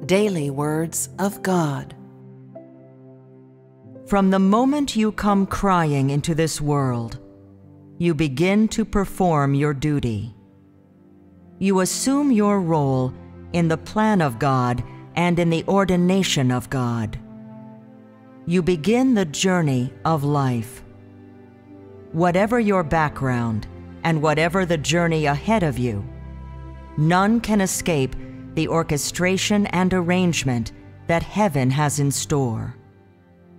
Daily Words of God. From the moment you come crying into this world, you begin to perform your duty. You assume your role in the plan of God and in the ordination of God. You begin the journey of life. Whatever your background and whatever the journey ahead of you, none can escape the orchestration and arrangement that heaven has in store,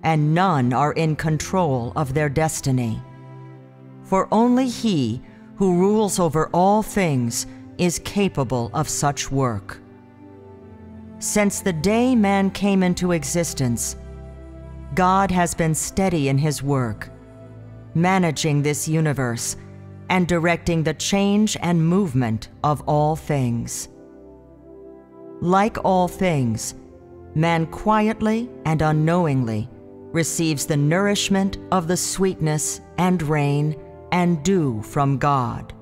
and none are in control of their destiny. For only He who rules over all things is capable of such work. Since the day man came into existence, God has been steady in His work, managing this universe and directing the change and movement of all things. Like all things, man quietly and unknowingly receives the nourishment of the sweetness and rain and dew from God.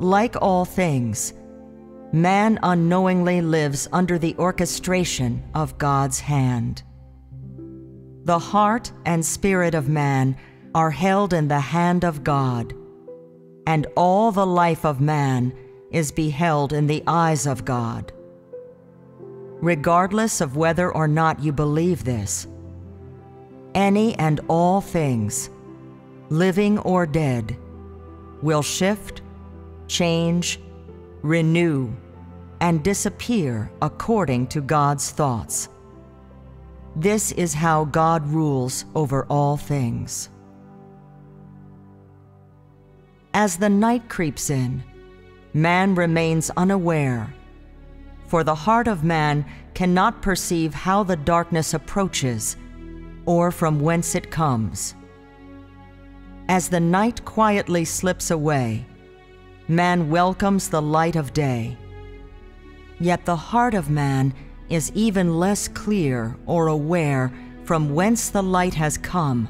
Like all things, man unknowingly lives under the orchestration of God's hand. The heart and spirit of man are held in the hand of God, and all the life of man is beheld in the eyes of God. Regardless of whether or not you believe this, any and all things, living or dead, will shift, change, renew, and disappear according to God's thoughts. This is how God rules over all things. As the night creeps in, man remains unaware, for the heart of man cannot perceive how the darkness approaches or from whence it comes. As the night quietly slips away, man welcomes the light of day. Yet the heart of man is even less clear or aware from whence the light has come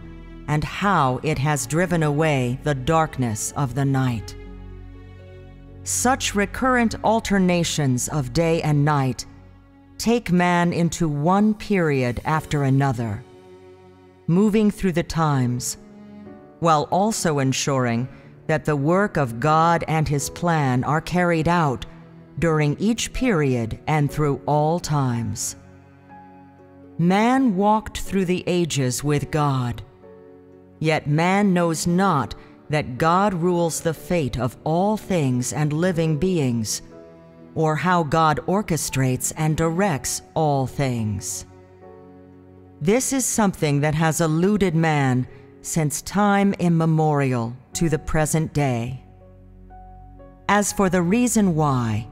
and how it has driven away the darkness of the night. Such recurrent alternations of day and night take man into one period after another, moving through the times, while also ensuring that the work of God and His plan are carried out during each period and through all times. Man walked through the ages with God, yet man knows not that God rules the fate of all things and living beings, or how God orchestrates and directs all things. This is something that has eluded man since time immemorial to the present day. As for the reason why,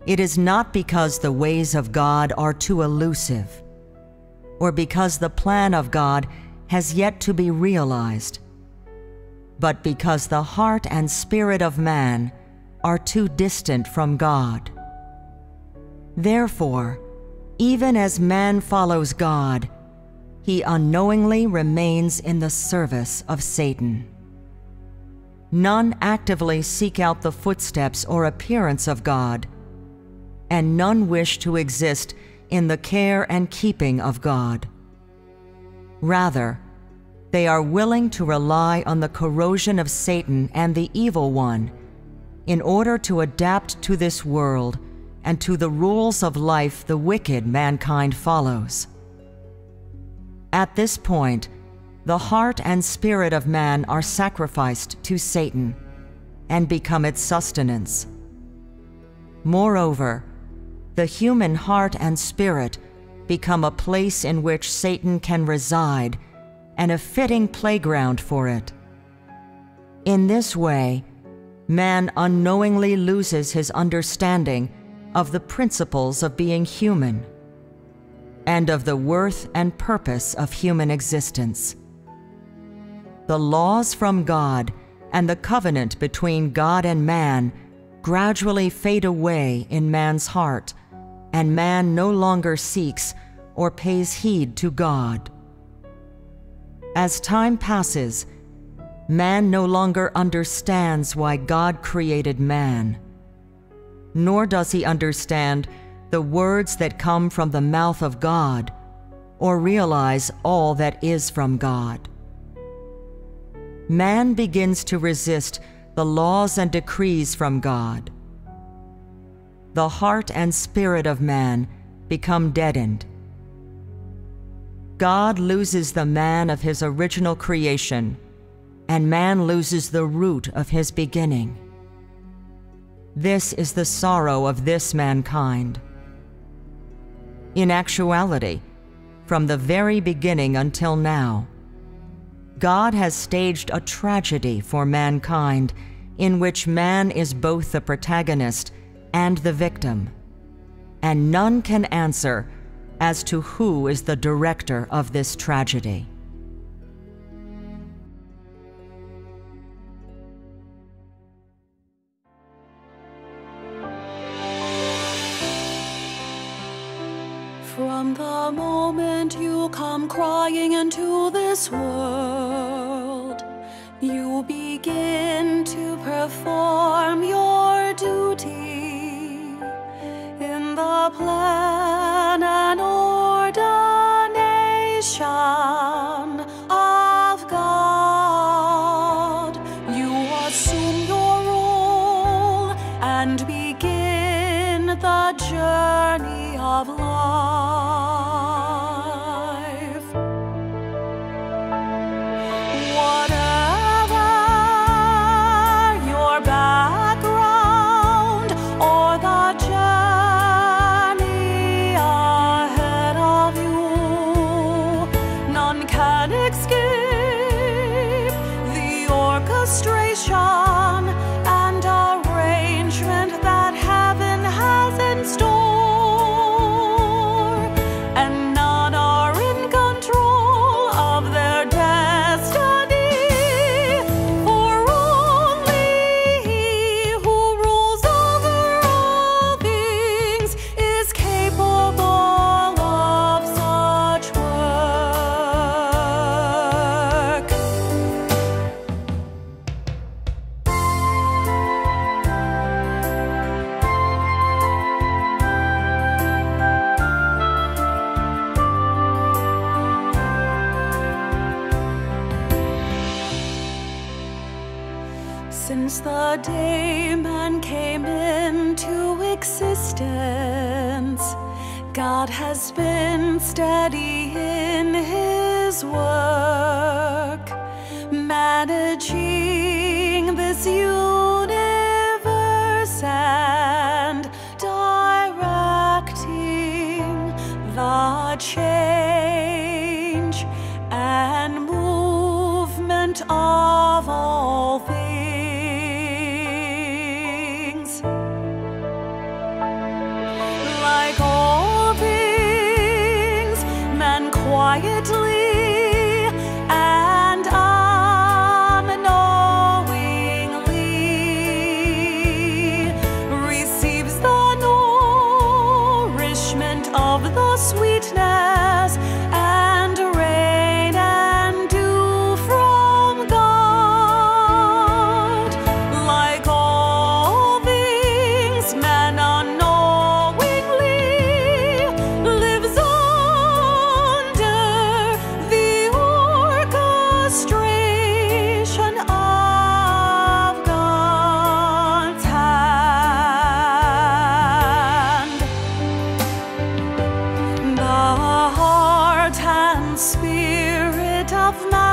it is not because the ways of God are too elusive, or because the plan of God has yet to be realized, but because the heart and spirit of man are too distant from God. Therefore, even as man follows God, he unknowingly remains in the service of Satan. None actively seek out the footsteps or appearance of God, and none wish to exist in the care and keeping of God. Rather, they are willing to rely on the corrosion of Satan and the evil one in order to adapt to this world and to the rules of life the wicked mankind follows. At this point, the heart and spirit of man are sacrificed to Satan and become its sustenance. Moreover, the human heart and spirit become a place in which Satan can reside and a fitting playground for it. In this way, man unknowingly loses his understanding of the principles of being human and of the worth and purpose of human existence. The laws from God and the covenant between God and man gradually fade away in man's heart, and man no longer seeks or pays heed to God. As time passes, man no longer understands why God created man, nor does he understand the words that come from the mouth of God, or realize all that is from God. Man begins to resist the laws and decrees from God. The heart and spirit of man become deadened. God loses the man of his original creation, and man loses the root of his beginning. This is the sorrow of this mankind. In actuality, from the very beginning until now, God has staged a tragedy for mankind in which man is both the protagonist and the victim, and none can answer as to who is the director of this tragedy. From the moment you come crying into this world, you begin to perform your duty in the plan and ordination of God. You assume your role and begin the journey of life. Whatever your background or the journey ahead of you, none can escape the orchestration and arrangement that heaven has in store. And none are in control of their destiny, for only He who rules over all things is capable of such work. Since the day man came into existence, God has been steady in His work, managing this universe and directing the change and movement of all things. Like all things, man quietly and unknowingly receives the nourishment of the sweetness and rain and dew from God. Like all things, man unknowingly lives under the orchestration of God's hand. The heart and spirit of man